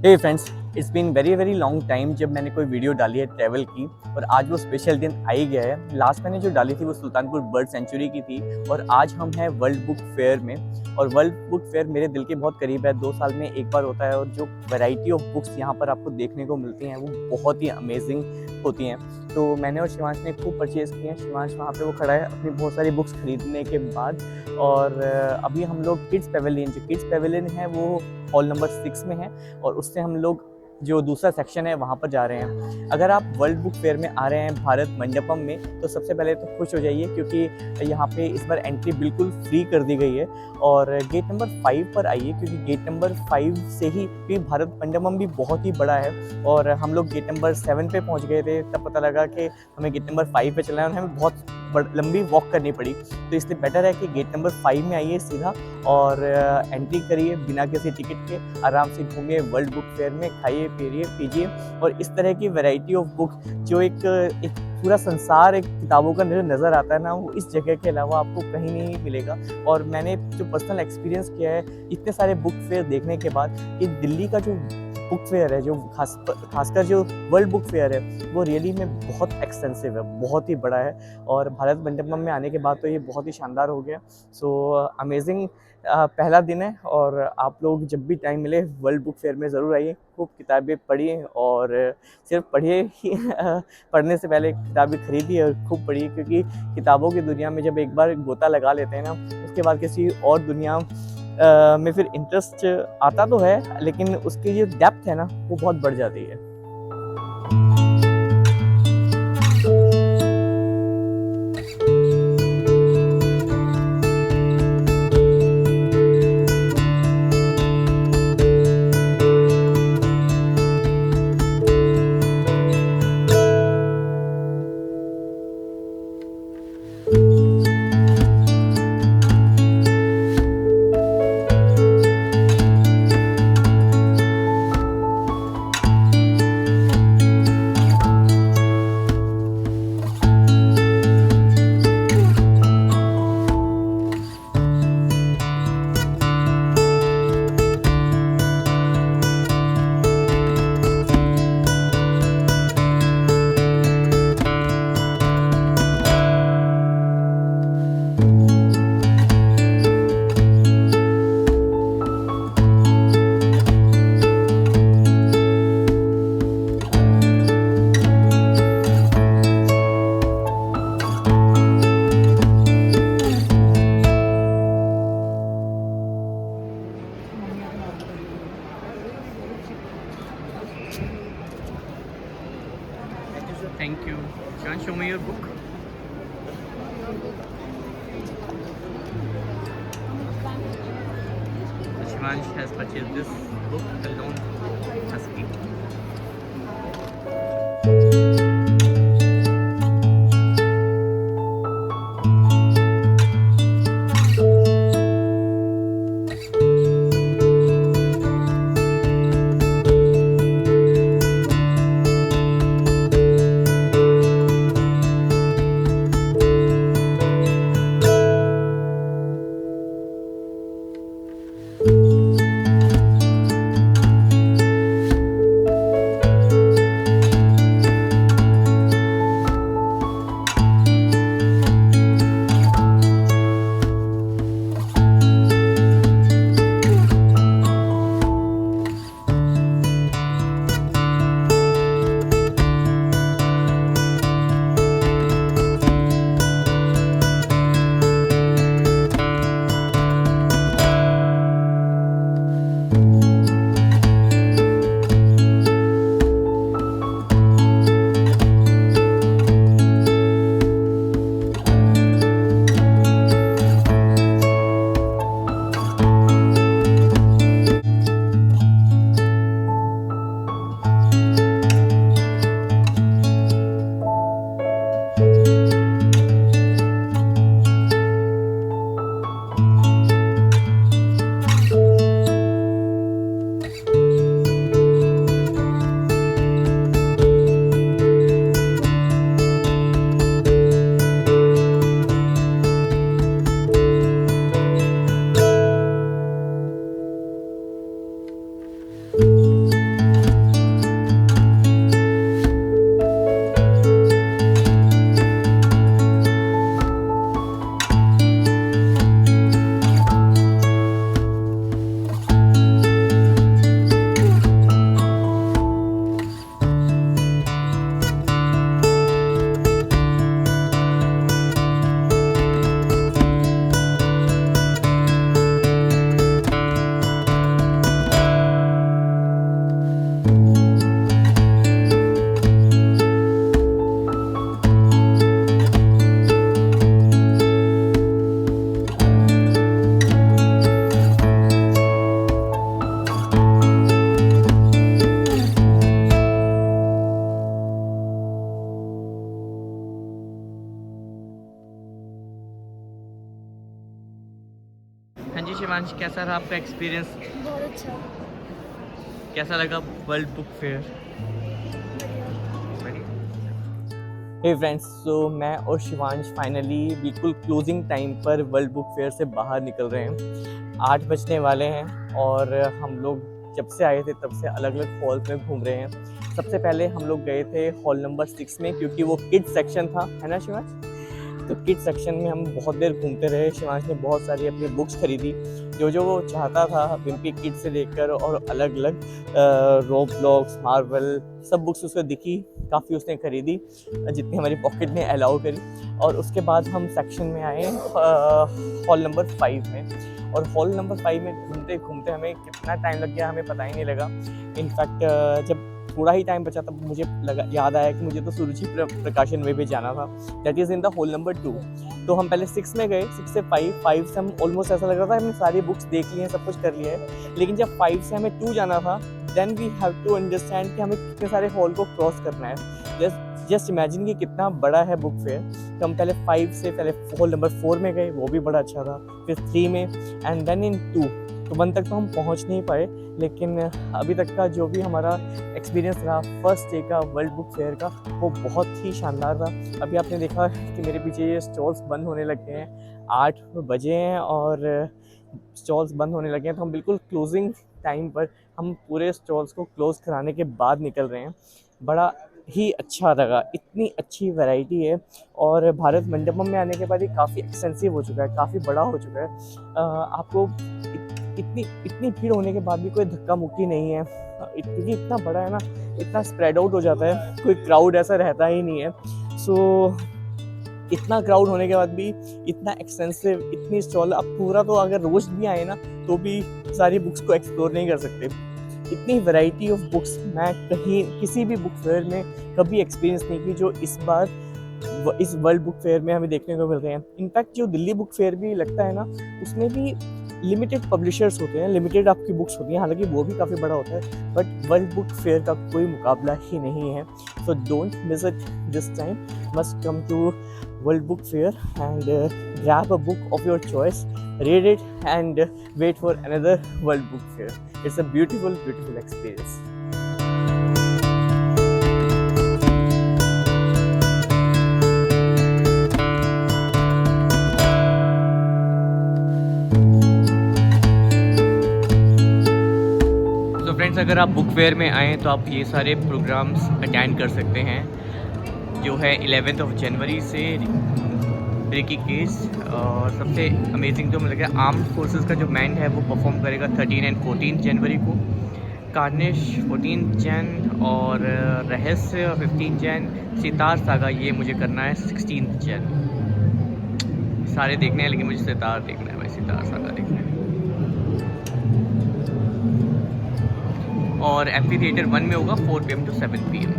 Hey friends, it's been very long time जब मैंने कोई वीडियो डाली है ट्रैवल की। और आज वो स्पेशल दिन आ ही गया है। लास्ट मैंने जो डाली थी वो सुल्तानपुर बर्ड सेंचुरी की थी। और आज हम हैं वर्ल्ड बुक फेयर में। और वर्ल्ड बुक फेयर मेरे दिल के बहुत करीब है, 2 साल में एक बार होता है। और जो वैरायटी ऑफ बुक्स यहाँ पर आपको देखने को मिलती हैं वो बहुत ही अमेजिंग होती हैं। तो मैंने और शिवांश ने खूब परचेज़ किए हैं। शिवांश वहाँ पे वो खड़ा है अपनी बहुत सारी बुक्स खरीदने के बाद। और अभी हम लोग किड्स पेवेलियन है वो हॉल नंबर 6 में है। और उससे हम लोग जो दूसरा सेक्शन है वहाँ पर जा रहे हैं। अगर आप वर्ल्ड बुक फेयर में आ रहे हैं भारत मंडपम में, तो सबसे पहले तो खुश हो जाइए क्योंकि यहाँ पे इस बार एंट्री बिल्कुल फ्री कर दी गई है। और गेट नंबर 5 पर आइए क्योंकि गेट नंबर 5 से ही, क्योंकि भारत मंडपम भी बहुत ही बड़ा है। और हम लोग गेट नंबर 7 पे पहुँच गए थे, तब पता लगा कि हमें गेट नंबर 5 पे चलना है और हमें बहुत लंबी वॉक करनी पड़ी। तो इसलिए बेटर है कि गेट नंबर 5 में आइए सीधा और एंट्री करिए बिना किसी टिकट के। आराम से घूमिए वर्ल्ड बुक फेयर में, खाइए पीजिए पीजिए। और इस तरह की वैरायटी ऑफ बुक, जो एक पूरा संसार एक किताबों का नज़र आता है ना, वो इस जगह के अलावा आपको कहीं नहीं मिलेगा। और मैंने जो पर्सनल एक्सपीरियंस किया है इतने सारे बुक फेयर देखने के बाद, कि दिल्ली का जो बुक फेयर है, जो खासकर जो वर्ल्ड बुक फेयर है, वो रियली में बहुत एक्सटेंसिव है, बहुत ही बड़ा है। और भारत मंडपम में आने के बाद तो ये बहुत ही शानदार हो गया। सो अमेजिंग पहला दिन है। और आप लोग जब भी टाइम मिले वर्ल्ड बुक फेयर में ज़रूर आइए, खूब किताबें पढ़िए। और सिर्फ पढ़िए ही पढ़ने से पहले किताबें खरीदिए और खूब पढ़िए, क्योंकि किताबों की दुनिया में जब एक बार गोता लगा लेते हैं ना, उसके बाद किसी और दुनिया में फिर इंटरेस्ट आता तो है, लेकिन उसकी जो डेप्थ है ना वो बहुत बढ़ जाती है। Thank you. Can you show me your book? Shivansh has purchased this book, The Lone Husky. Shivansh, कैसा रहा आपका एक्सपीरियंस? बहुत अच्छा। कैसा लगा वर्ल्ड बुक फेयर? बढ़िया। हे फ्रेंड्स, सो मैं और शिवांश फाइनली बिल्कुल क्लोजिंग टाइम पर वर्ल्ड बुक फेयर से बाहर निकल रहे हैं। 8 बजने वाले हैं और हम लोग जब से आए थे तब से अलग अलग हॉल में घूम रहे हैं। सबसे पहले हम लोग गए थे हॉल नंबर 6 में, क्योंकि वो किड्स सेक्शन था, है ना शिवांश? तो किड्स सेक्शन में हम बहुत देर घूमते रहे। शिवांश ने बहुत सारी अपनी बुक्स खरीदी, जो वो चाहता था, विम्पी किड्स से लेकर और अलग अलग रोब्लॉक्स, मार्वल, सब बुक्स उसको दिखी, काफ़ी उसने खरीदी जितनी हमारी पॉकेट ने अलाउ करी। और उसके बाद हम सेक्शन में आए हॉल नंबर 5 में, और हॉल नंबर 5 में घूमते घूमते हमें कितना टाइम लग गया हमें पता ही नहीं लगा। इनफैक्ट जब थोड़ा ही टाइम बचा तब मुझे याद आया कि मुझे तो सुरुचि प्रकाशन वे भी जाना था, that is in the hall number 2। तो हम पहले 6 में गए, 6 से 5 से हम ऑलमोस्ट ऐसा लग रहा था हमने सारी बुक्स देख ली हैं, सब कुछ कर लिया है। लेकिन जब 5 से हमें 2 जाना था, then we have to understand कि हमें कितने सारे हॉल को क्रॉस करना है। जस्ट इमेजिन कि कितना बड़ा है बुक फेयर। तो हम पहले 5 से पहले हॉल नंबर 4 में गए, वो भी बड़ा अच्छा था, फिर 3 में, एंड देन इन 2। तो 1 तक तो हम पहुंच नहीं पाए, लेकिन अभी तक का जो भी हमारा एक्सपीरियंस रहा फर्स्ट डे का वर्ल्ड बुक फेयर का, वो बहुत ही शानदार था। अभी आपने देखा कि मेरे पीछे ये स्टॉल्स बंद होने लगे हैं, 8 बजे हैं और स्टॉल्स बंद होने लगे हैं। तो हम बिल्कुल क्लोजिंग टाइम पर हम पूरे स्टॉल्स को क्लोज कराने के बाद निकल रहे हैं। बड़ा ही अच्छा लगा, इतनी अच्छी वैरायटी है, और भारत मंडपम में आने के बाद ये काफ़ी एक्सटेंसिव हो चुका है, काफ़ी बड़ा हो चुका है। आपको इतनी भीड़ होने के बाद भी कोई धक्का मुक्की नहीं है, क्योंकि इतना बड़ा है ना, इतना स्प्रेड आउट हो जाता है, कोई क्राउड ऐसा रहता ही नहीं है। सो इतना क्राउड होने के बाद भी इतना एक्सटेंसिव, इतनी स्टॉल, अब पूरा तो अगर रोज भी आए ना तो भी सारी बुक्स को एक्सप्लोर नहीं कर सकते। इतनी वैरायटी ऑफ बुक्स मैं कहीं किसी भी बुक फेयर में कभी एक्सपीरियंस नहीं की जो इस बार इस वर्ल्ड बुक फेयर में हमें देखने को मिल रहे हैं। इनफैक्ट जो दिल्ली बुक फेयर भी लगता है ना, उसमें भी लिमिटेड पब्लिशर्स होते हैं, लिमिटेड आपकी बुक्स होती हैं, हालांकि वो भी काफ़ी बड़ा होता है, बट वर्ल्ड बुक फेयर का कोई मुकाबला ही नहीं है। So don't miss it this time, must come to world book fair and grab a book of your choice, read it and wait for another world book fair. It's a beautiful experience. तो friends, अगर आप book fair में आएँ तो आप ये सारे programmes attend कर सकते हैं, जो है 11 जनवरी से ब्रेकी केस, और सबसे अमेजिंग जो मुझे लगा, आर्म्ड फोर्सेस का जो बैंड है वो परफॉर्म करेगा 13 और 14 जनवरी को, कार्निश 14 जन, और रहस्य 15 जन, सितार सागा ये मुझे करना है 16 जन। सारे देखने हैं लेकिन मुझे सितार देखना है भाई, सितार सागा देखना है। और एम्फी थिएटर 1 में होगा 4 PM to 7 PM।